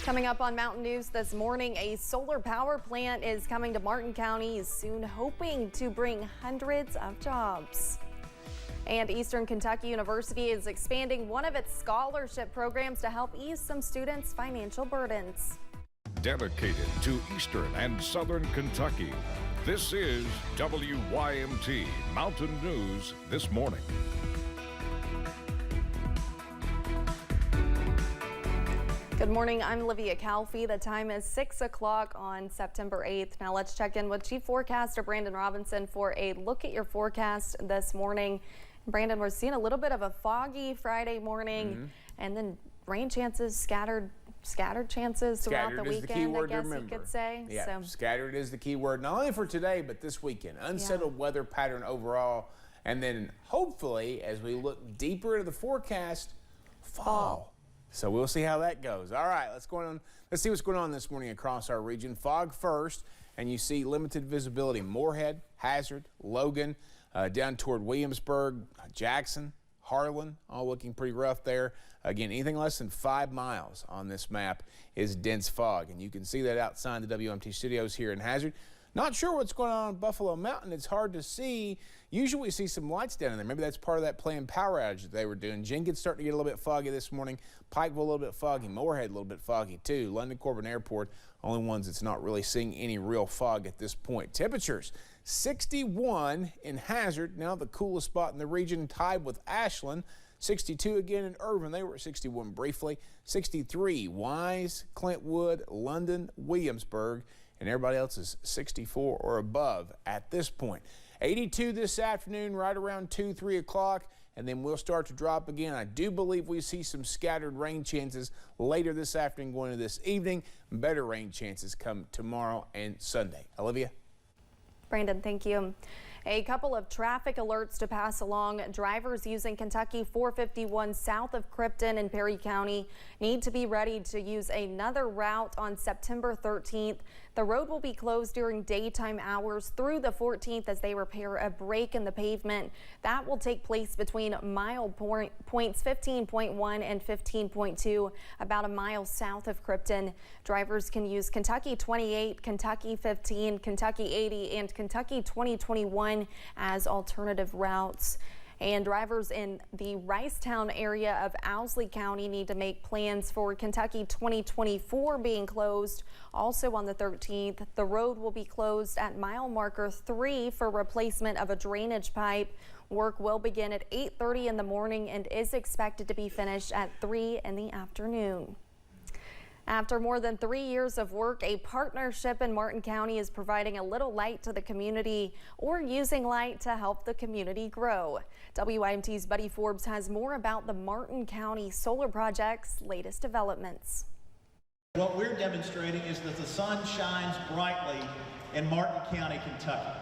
Coming up on Mountain News this morning, a solar power plant is coming to Martin County soon, hoping to bring hundreds of jobs. And Eastern Kentucky University is expanding one of its scholarship programs to help ease some students' financial burdens. Dedicated to Eastern and Southern Kentucky, this is WYMT Mountain News this morning. Good morning, I'm Livia Calfee. The time is 6 o'clock on September 8th. Now let's check in with Chief Forecaster Brandon Robinson for a look at your forecast this morning. Brandon, we're seeing a little bit of a foggy Friday morning and then rain chances, scattered chances throughout the weekend, I guess you could say. Yeah, scattered is the key word, not only for today, but this weekend. Unsettled weather pattern overall. And then hopefully, as we look deeper into the forecast, fall. So we'll see how that goes. All right, let's see what's going on this morning across our region. Fog first, and you see limited visibility. Moorhead, Hazard, Logan, down toward Williamsburg, Jackson, Harlan, all looking pretty rough there. Again, anything less than 5 miles on this map is dense fog, and you can see that outside the WMT studios here in Hazard. Not sure what's going on Buffalo Mountain. It's hard to see. Usually we see some lights down in there. Maybe that's part of that planned power outage that they were doing. Jenkins starting to get a little bit foggy this morning. Pikeville a little bit foggy. Moorhead a little bit foggy too. London Corbin Airport, only ones that's not really seeing any real fog at this point. Temperatures 61 in Hazard, now the coolest spot in the region, tied with Ashland. 62 again in Irvin. They were at 61 briefly. 63 Wise, Clintwood, London, Williamsburg. And everybody else is 64 or above at this point. 82 this afternoon, right around 2, 3 o'clock, and then we'll start to drop again. I do believe we see some scattered rain chances later this afternoon going into this evening. Better rain chances come tomorrow and Sunday. Olivia? Brandon, thank you. A couple of traffic alerts to pass along. Drivers using Kentucky 451 south of Krypton in Perry County need to be ready to use another route on September 13th. The road will be closed during daytime hours through the 14th as they repair a break in the pavement. That will take place between mile points 15.1 and 15.2, about a mile south of Krypton. Drivers can use Kentucky 28, Kentucky 15, Kentucky 80, and Kentucky 2021 as alternative routes. And drivers in the Ricetown area of Owsley County need to make plans for Kentucky 2024 being closed. Also on the 13th, the road will be closed at mile marker 3 for replacement of a drainage pipe. Work will begin at 8:30 in the morning and is expected to be finished at 3 in the afternoon. After more than 3 years of work, a partnership in Martin County is providing a little light to the community or using light to help the community grow. WYMT's Buddy Forbes has more about the Martin County Solar Project's latest developments. What we're demonstrating is that the sun shines brightly in Martin County, Kentucky.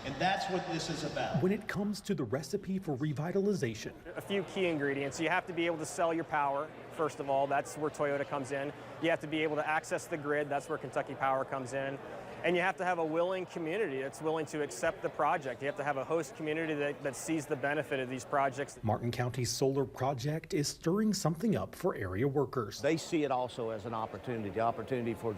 And that's what this is about. When it comes to the recipe for revitalization, a few key ingredients. You have to be able to sell your power, first of all. That's where Toyota comes in. You have to be able to access the grid. That's where Kentucky Power comes in. And you have to have a willing community that's willing to accept the project. You have to have a host community that sees the benefit of these projects. Martin County's solar project is stirring something up for area workers. They see it also as an opportunity, the opportunity for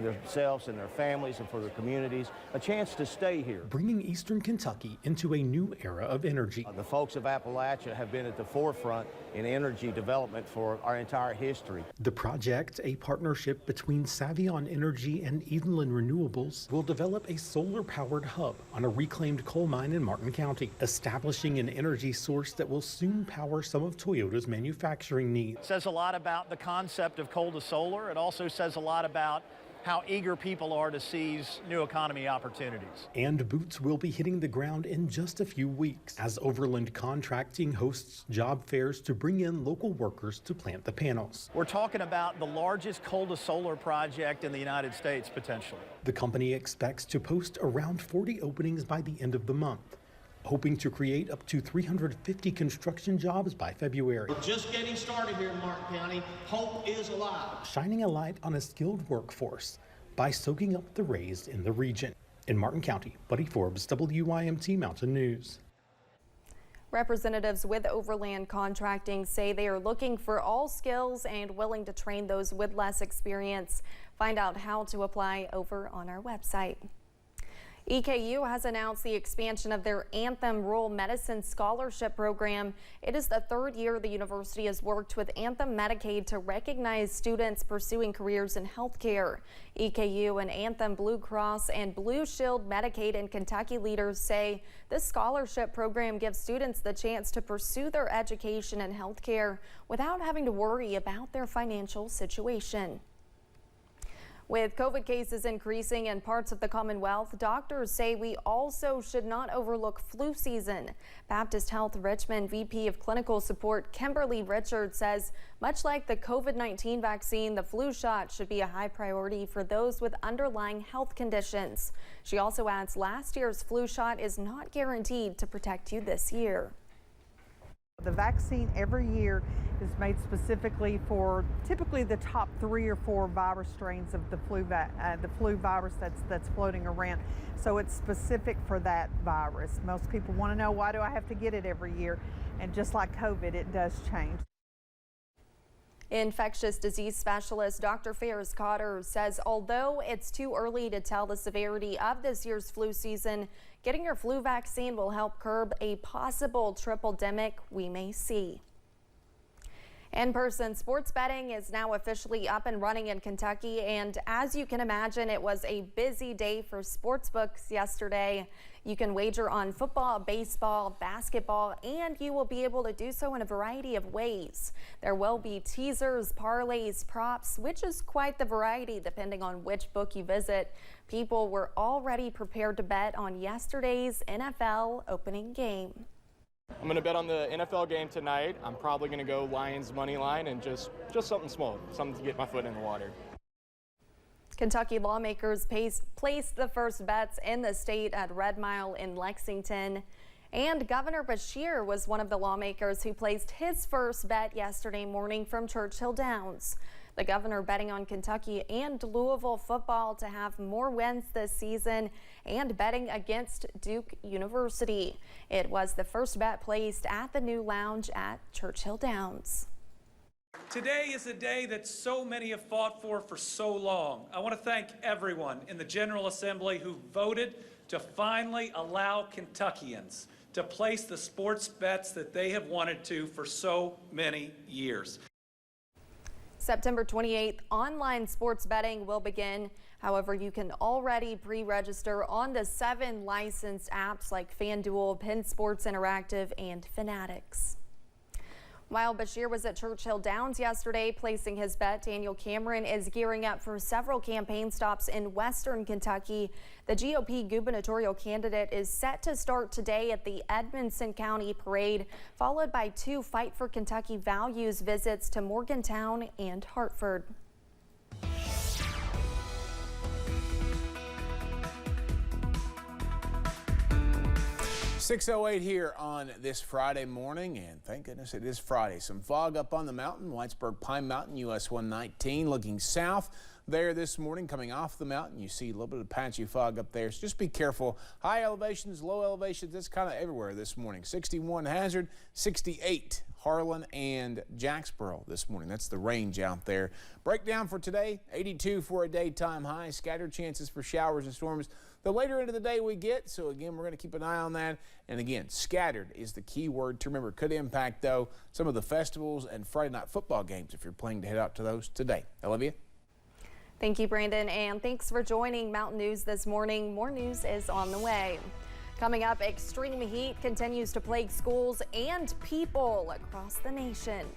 themselves and their families and for their communities, a chance to stay here. Bringing Eastern Kentucky into a new era of energy. The folks of Appalachia have been at the forefront in energy development for our entire history. The project, a partnership between Savion Energy and Edenlyn Renewables, will develop a solar-powered hub on a reclaimed coal mine in Martin County, establishing an energy source that will soon power some of Toyota's manufacturing needs. It says a lot about the concept of coal to solar. It also says a lot about how eager people are to seize new economy opportunities. And boots will be hitting the ground in just a few weeks as Overland Contracting hosts job fairs to bring in local workers to plant the panels. We're talking about the largest coal to solar project in the United States, potentially. The company expects to post around 40 openings by the end of the month, hoping to create up to 350 construction jobs by February. We're just getting started here in Martin County. Hope is alive. Shining a light on a skilled workforce by soaking up the rays in the region. In Martin County, Buddy Forbes, WYMT Mountain News. Representatives with Overland Contracting say they are looking for all skills and willing to train those with less experience. Find out how to apply over on our website. EKU has announced the expansion of their Anthem Rural Medicine Scholarship Program. It is the third year the university has worked with Anthem Medicaid to recognize students pursuing careers in healthcare. EKU and Anthem Blue Cross and Blue Shield Medicaid and Kentucky leaders say this scholarship program gives students the chance to pursue their education in healthcare without having to worry about their financial situation. With COVID cases increasing in parts of the Commonwealth, doctors say we also should not overlook flu season. Baptist Health Richmond VP of Clinical Support Kimberly Richards says, much like the COVID-19 vaccine, the flu shot should be a high priority for those with underlying health conditions. She also adds last year's flu shot is not guaranteed to protect you this year. The vaccine every year is made specifically for typically the top 3 or 4 virus strains of the flu virus that's floating around. So it's specific for that virus. Most people want to know, why do I have to get it every year? And just like COVID, it does change. Infectious disease specialist Dr. Ferris Cotter says although it's too early to tell the severity of this year's flu season, getting your flu vaccine will help curb a possible triple-demic we may see. In-person sports betting is now officially up and running in Kentucky, and as you can imagine, it was a busy day for sportsbooks yesterday. You can wager on football, baseball, basketball, and you will be able to do so in a variety of ways. There will be teasers, parlays, props, which is quite the variety depending on which book you visit. People were already prepared to bet on yesterday's NFL opening game. I'm going to bet on the NFL game tonight. I'm probably going to go Lions money line and just something small, something to get my foot in the water. Kentucky lawmakers placed the first bets in the state at Red Mile in Lexington. And Governor Beshear was one of the lawmakers who placed his first bet yesterday morning from Churchill Downs. The governor betting on Kentucky and Louisville football to have more wins this season and betting against Duke University. It was the first bet placed at the new lounge at Churchill Downs. Today is a day that so many have fought for so long. I want to thank everyone in the General Assembly who voted to finally allow Kentuckians to place the sports bets that they have wanted to for so many years. September 28th, online sports betting will begin. However, you can already pre-register on the 7 licensed apps like FanDuel, Penn Sports Interactive, and Fanatics. While Beshear was at Churchill Downs yesterday placing his bet, Daniel Cameron is gearing up for several campaign stops in western Kentucky. The GOP gubernatorial candidate is set to start today at the Edmonson County Parade, followed by 2 Fight for Kentucky Values visits to Morgantown and Hartford. 6:08 here on this Friday morning, and thank goodness it is Friday. Some fog up on the mountain, Whitesburg Pine Mountain, US 119, looking south there this morning. Coming off the mountain, you see a little bit of patchy fog up there, so just be careful. High elevations, low elevations, it's kind of everywhere this morning. 61 Hazard, 68 Harlan and Jacksboro this morning. That's the range out there. Breakdown for today, 82 for a daytime high. Scattered chances for showers and storms the later into the day we get. So again, we're going to keep an eye on that. And again, scattered is the key word to remember. Could impact, though, some of the festivals and Friday night football games if you're planning to head out to those today. Olivia? Thank you, Brandon, and thanks for joining Mountain News this morning. More news is on the way. Coming up, extreme heat continues to plague schools and people across the nation.